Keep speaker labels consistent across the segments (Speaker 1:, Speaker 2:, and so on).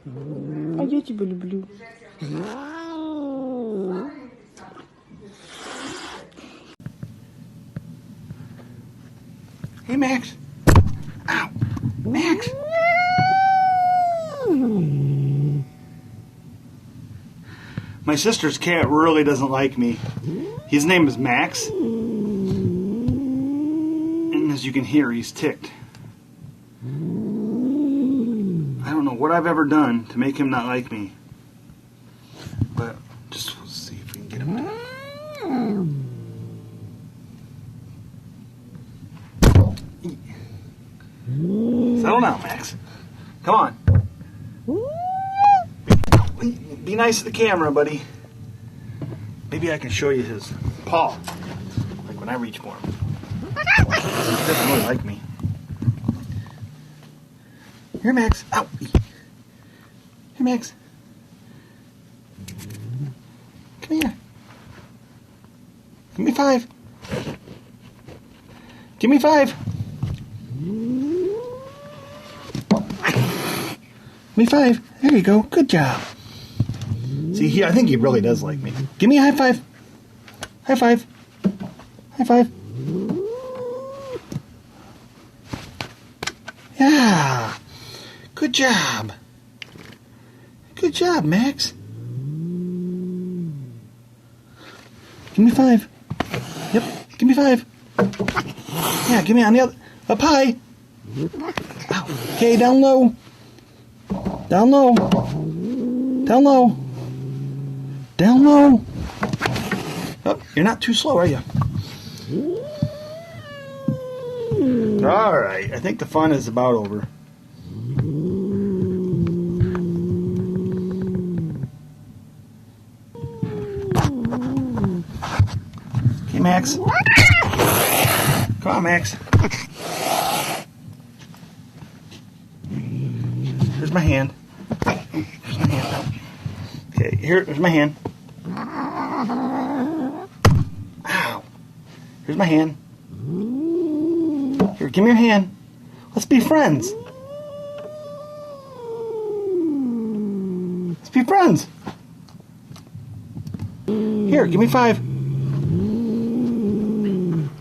Speaker 1: А я тебя люблю.
Speaker 2: Hey, Max. Ow. Max. My sister's cat really doesn't like me. His name is Max. And as you can hear, he's ticked. I don't know what I've ever done to make him not like me. But just we'll see if we can get him to... Settle down, Max. Come on. Be nice to the camera, buddy. Maybe I can show you his paw. Like when I reach for him. He doesn't really like me. Here, Max. Ow. Here, Max. Come here. Give me 5. Give me 5. Give me 5. There you go. Good job. See, I think he really does like me. Give me a high 5. High 5. High 5. Yeah. Good job. Good job, Max. Give me 5. Yep. Give me 5. Yeah, give me on the other. Up high. Ow. Okay, down low. Down low. Down low. Down low. Oh, you're not too slow, are you? Alright, I think the fun is about over. Okay, Max. Come on, Max. Here's my hand. Here's my hand. Okay, here's my hand. Ow. Here's my hand. Here, give me your hand. Let's be friends. Let's be friends. Here, give me 5.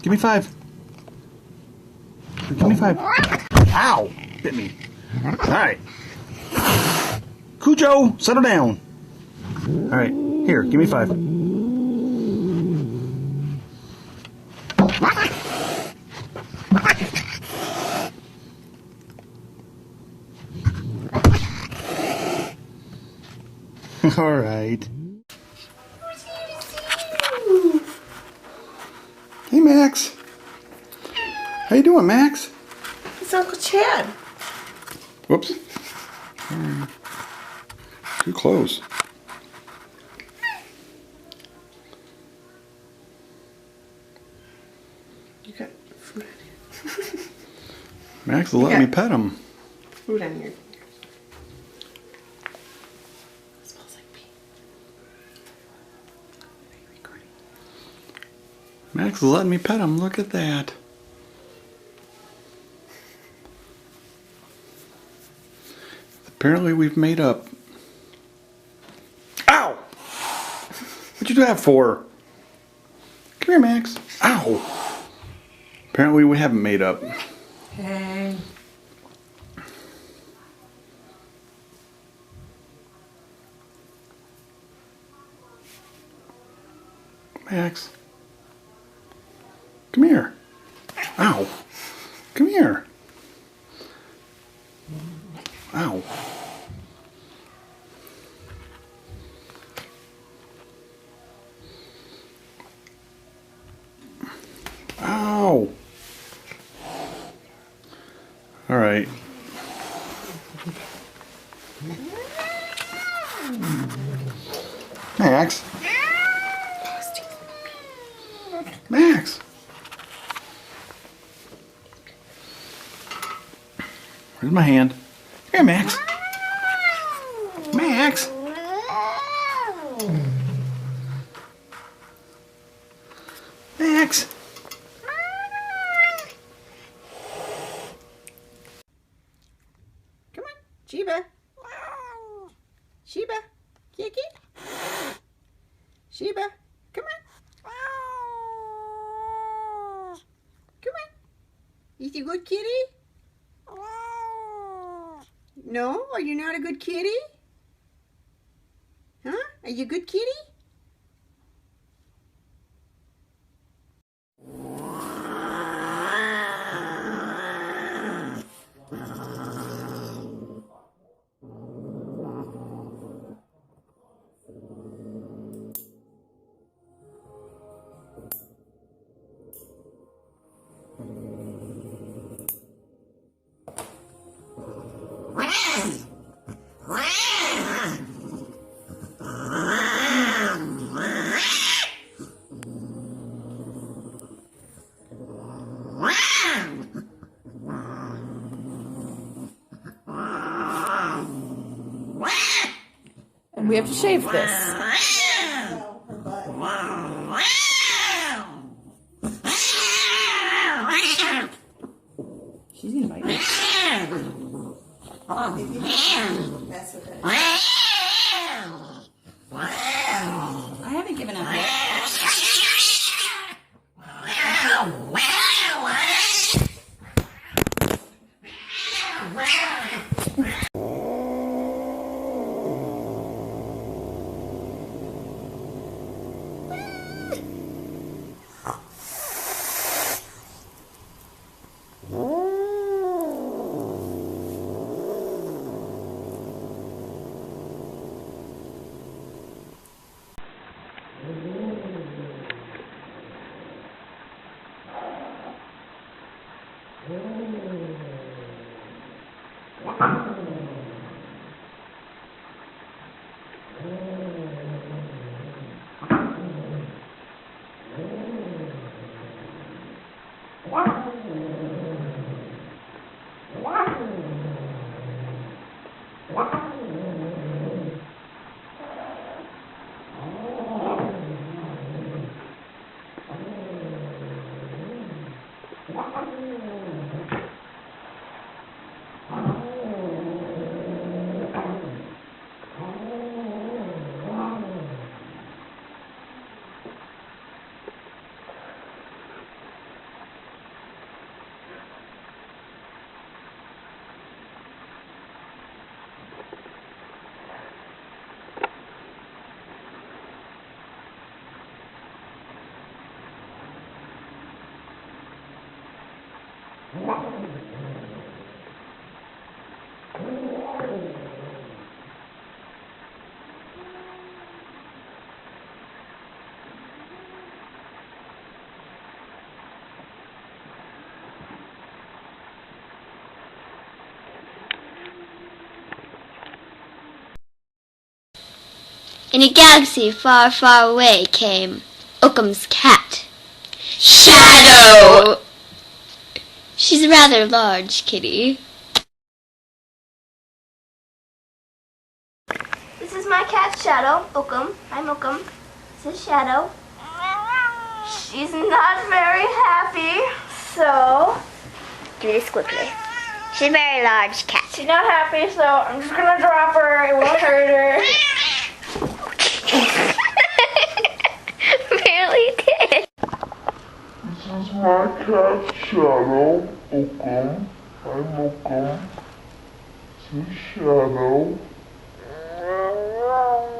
Speaker 2: Give me 5. Give me 5. Ow! Bit me. Alright. Cujo, settle down. Alright, here, give me 5. Alright. Hey, Max. How you doing, Max?
Speaker 1: It's Uncle Chad.
Speaker 2: Whoops. Too close.
Speaker 1: You got food on you.
Speaker 2: Max will let me pet him.
Speaker 1: Food on your... Smells like pee. Are you recording?
Speaker 2: Max is letting me pet him. Look at that. Apparently we've made up. Ow! What'd you do that for? Come here, Max. Ow! Apparently we haven't made up.
Speaker 1: Hey.
Speaker 2: Max. Come here. Ow. Come here. Ow. Ow. All right. Max. Max. Where's my hand? Here, Max. Max. Max.
Speaker 1: Come on, Jeeba.
Speaker 3: you good kitty? No? Are you not a good kitty? Huh? Are you a good kitty?
Speaker 1: And we have to shave this. She's gonna bite me.
Speaker 3: Mess with it.
Speaker 1: I haven't given up yet.
Speaker 4: In a galaxy far, far away came Occam's cat. Shadow! She's a rather large kitty. This is my cat, Shadow. Occam. I'm Occam. This is Shadow. She's not very happy, so... Do this quickly. She's a very large cat. She's not happy, so I'm just gonna drop her. It won't hurt her. Really did.
Speaker 5: This is my cat Shadow, Occam. I'm Occam. This is Shadow. She's not very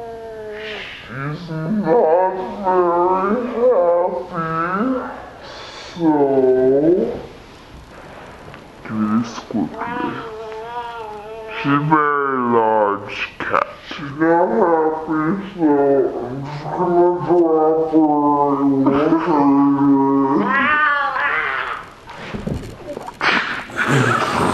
Speaker 5: happy, so do this quickly. She's a very large cat. She's not happy, so I'm just gonna drop her. It won't hurt her.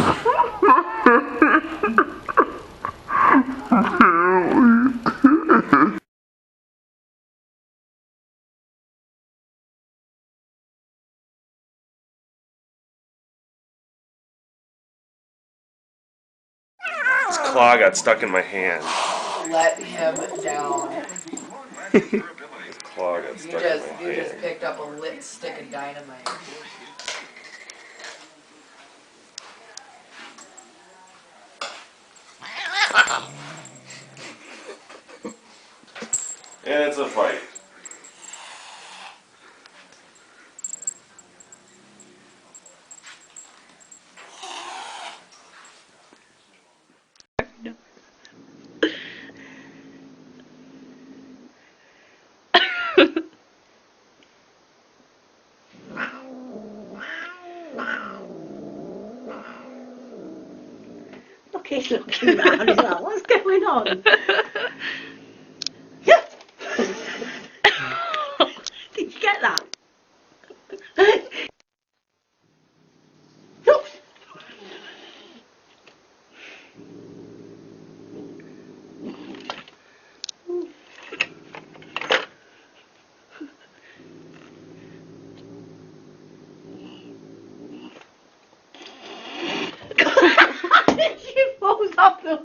Speaker 6: His claw got stuck in my hand.
Speaker 7: Let him down.
Speaker 6: His claw got stuck in my
Speaker 7: You just
Speaker 6: hand.
Speaker 7: picked up a lit stick of dynamite.
Speaker 6: And it's a fight.
Speaker 8: dog is looking round as well. What's going on? Yeah. Did you get that? She falls off the